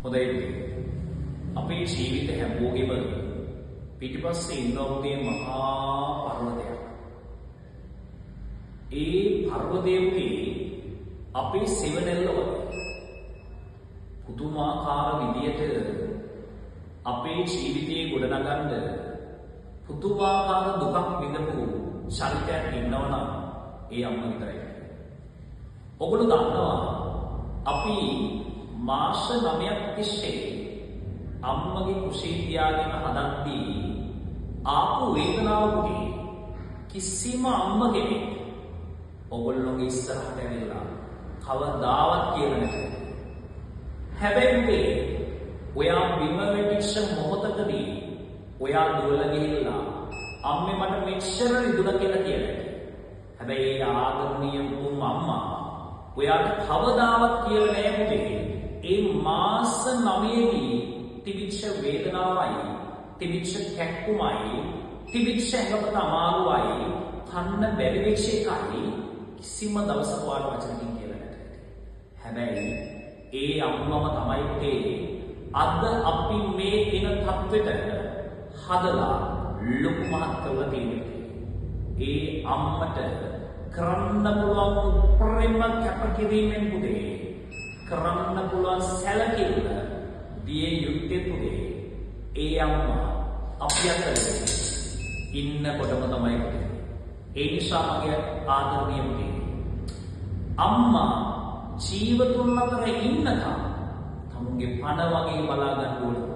හොඳයි. අපේ ජීවිත හැමෝගෙම පිටිපස්සේ ඉන්නවුනේ මහා පර්වතයක්. ඒ පර්වතයේ අපේ සෙවණැල්ල වගේ පුදුමාකාර විදියට අපේ ජීවිතේ ගොඩනගන්න පුදුමාකාර දුකක් විඳපු චරිතයක් ඉන්නවනම් ඒ අම්මා විතරයි. ඔගොල්ලෝ දන්නවා අපි මාස 9ක් තිස්සේ අම්මගේ කුසේ තියාගෙන හදද්දී ආපු වේදනාවකදී කිසිම අම්ම කෙනෙක් ඔගොල්ලෝගේ ඉස්සරහට ඇවිල්ලා කවදාවත් කියලා නැහැ. හැබැයි ඔයා බිම වැටිච්ච මොහොතකදී ඔයා දුවලා ගිහිල්ලා අම්මේ මට මෙච්චර රිදුණා කියලා කියනවා. හැබැයි ඒ ආදරණීය උතුම් අම්මා ඔයාට කවදාවත් කියලා නැහැ පුතේ. ඒ මාස 9ේදී තිබිච්ච වේදනාවයි, තිබිච්ච කැක්කුමයි, තිබිච්ච ඇඟපත අමාරුවයි, කන්න බැරි වෙච්ච එකයි කිසිම දවසක ඔයාලා වචනකින් කියලා නැහැ. හැබැයි ඒ අම්මම තමයි පුතේ අද අපි මේ දින තත්වෙට හදලා ලොකු මහත් කරලා තියෙන්නේ. ඒ අම්මට කරන්න පුළුවන් උපරිම කැපකිරීමෙන් පුතේ කරන්න පුළුවන් සැලකිල්ල දිය යුත්තේ පුතේ ඒ අම්මා අපි අතර ඉන්නකොටම තමයි පුතේ. ඒ නිසා මගේ ආදරණීය පුතේ අම්මා ජීවතුන් අතර ඉන්නකම් තමුන්ගේ පණ වගේ බලා ගන්න ඕනේ.